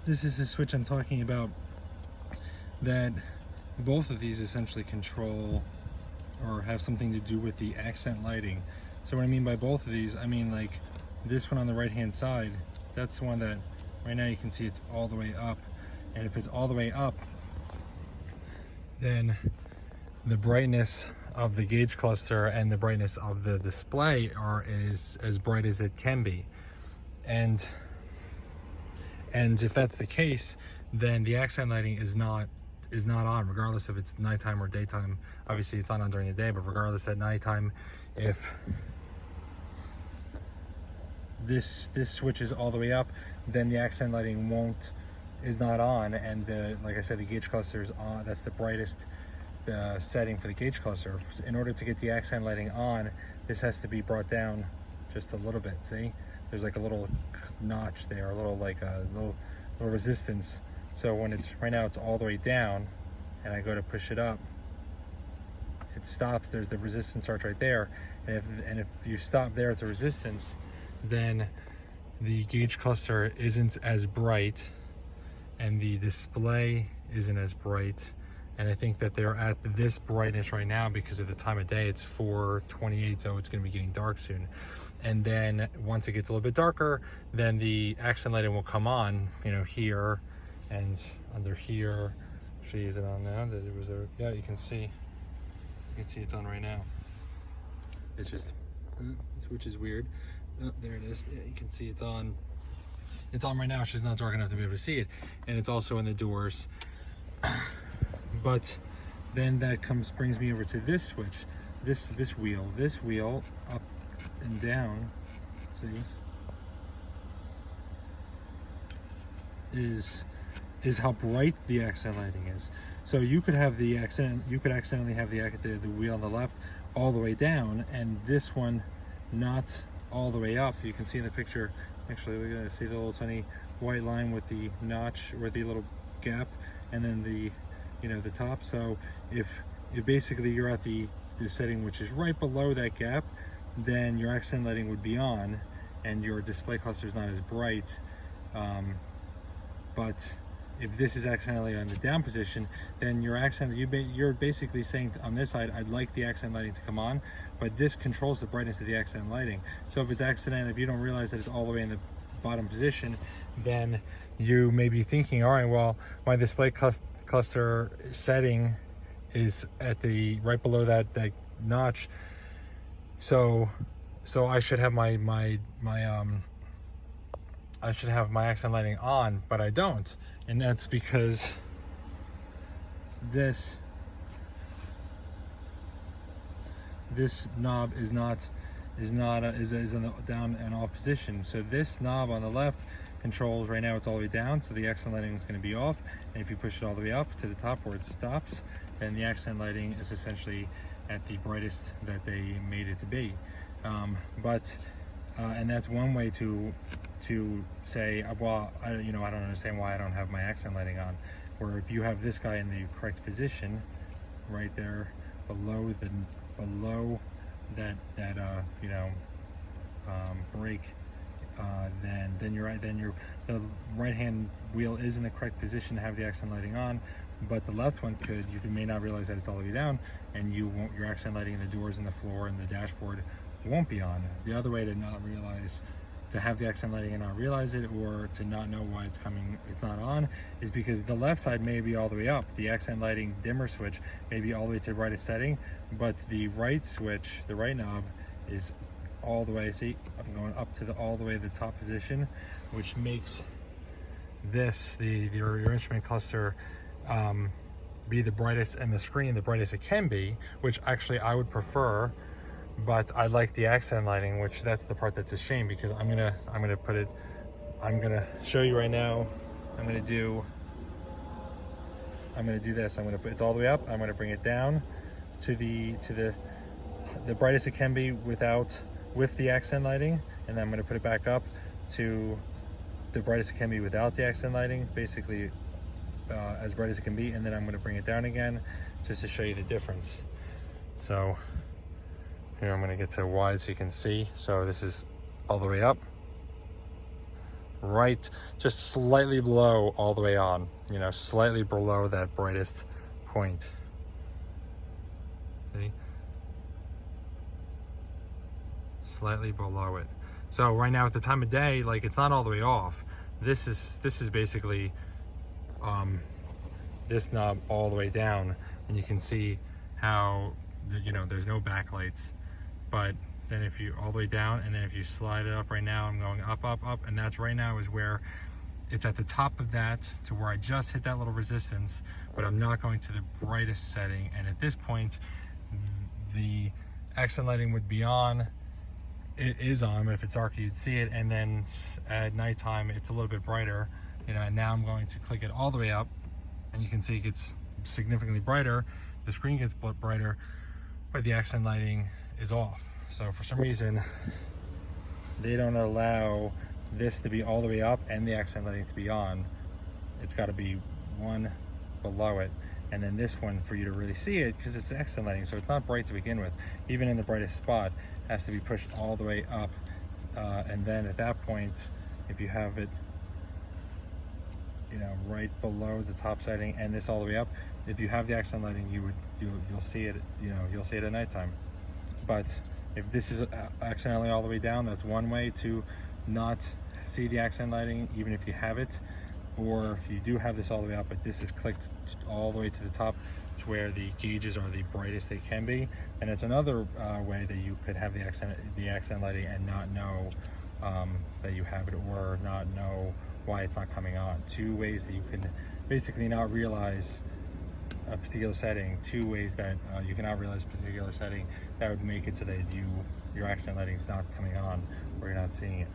this is the switch I'm talking about, that both of these essentially control or have something to do with the accent lighting. So what I mean by both of these, I mean like this one on the right hand side, that's the one that right now you can see it's all the way up. And if it's all the way up, then the brightness of the gauge cluster and the brightness of the display are as bright as it can be. And if that's the case, then the accent lighting is not on, regardless if it's nighttime or daytime. Obviously it's not on during the day, but regardless at nighttime, if this switch is all the way up, then the accent lighting is not on, and like I said, the gauge cluster is on. That's the brightest setting for the gauge cluster. In order to get the accent lighting on, this has to be brought down just a little bit. See, there's like a little notch there, a little like a little resistance. So when it's right now, it's all the way down, and I go to push it up, it stops. There's the resistance arch right there, and if you stop there at the resistance, then the gauge cluster isn't as bright, and the display isn't as bright. And I think that they're at this brightness right now because of the time of day. It's 4:28, so it's going to be getting dark soon. And then once it gets a little bit darker, then the accent lighting will come on, you know, here and under here. Actually, is it on now? That it was a, yeah, you can see it's on right now. It's just, which is weird. Oh, there it is. Yeah, you can see it's on. It's on right now. It's just not dark enough to be able to see it, and it's also in the doors. But then that brings me over to this switch, this wheel up and down. See, is how bright the accent lighting is. So you could have you could accidentally have the wheel on the left all the way down, and this one not all the way up. You can see in the picture. Actually, we're gonna see the little tiny white line with the notch or the little gap, and then the top. So if basically you're at the setting which is right below that gap, then your accent lighting would be on, and your display cluster is not as bright. But if this is accidentally on the down position, then you're basically saying on this side, I'd like the accent lighting to come on, but this controls the brightness of the accent lighting. So if it's accidental, if you don't realize that it's all the way in the bottom position, then you may be thinking, all right, well, my display cluster setting is at the right below that notch, so I should have my I should have my accent lighting on, but I don't. And that's because this knob is in the down and off position. So this knob on the left controls, right now it's all the way down, so the accent lighting is going to be off. And if you push it all the way up to the top where it stops, then the accent lighting is essentially at the brightest that they made it to be. And that's one way to say, well, I don't understand why I don't have my accent lighting on. Where if you have this guy in the correct position, right there below that brake, then the right hand wheel is in the correct position to have the accent lighting on, but the left one you may not realize that it's all the way down, and your accent lighting in the doors and the floor and the dashboard won't be on. The other way to have the accent lighting and not realize it, or to not know why it's not on, is because the left side may be all the way up. The accent lighting dimmer switch may be all the way to the brightest setting, but the right switch, the right knob, is all the way, see, I'm going up to all the way to the top position, which makes this, your instrument cluster, be the brightest, and the screen the brightest it can be, which actually I would prefer. But I like the accent lighting, which that's the part that's a shame, because I'm gonna show you right now. I'm gonna do this. It's all the way up. I'm gonna bring it down to the brightest it can be with the accent lighting, and then I'm gonna put it back up to the brightest it can be without the accent lighting, basically as bright as it can be, and then I'm gonna bring it down again just to show you the difference. So here, I'm going to get to wide so you can see. So this is all the way up, right, just slightly below all the way on, you know, slightly below that brightest point. See? Slightly below it. So right now at the time of day, like, it's not all the way off. This is basically this knob all the way down, and you can see how, you know, there's no backlights. But then if you all the way down, and then if you slide it up, right now I'm going up, up, up, and that's right now is where it's at the top of that, to where I just hit that little resistance, but I'm not going to the brightest setting. And at this point, the accent lighting would be on. It is on, but if it's dark, you'd see it. And then at nighttime, it's a little bit brighter, you know. And now I'm going to click it all the way up, and you can see it gets significantly brighter. The screen gets brighter, but the accent lighting is off. So for some reason, they don't allow this to be all the way up and the accent lighting to be on. It's got to be one below it, and then this one for you to really see it, because it's accent lighting, so it's not bright to begin with. Even in the brightest spot, has to be pushed all the way up, and then at that point, if you have it, you know, right below the top setting and this all the way up, if you have the accent lighting, you'll see it, you know, you'll see it at nighttime. But if this is accidentally all the way down, that's one way to not see the accent lighting, even if you have it. Or if you do have this all the way up, but this is clicked all the way to the top to where the gauges are the brightest they can be, and it's another way that you could have the accent lighting and not know that you have it, or not know why it's not coming on. Two ways that you can basically not realize a particular setting, two ways that you cannot realize a particular setting that would make it so that your accent lighting is not coming on, or you're not seeing it.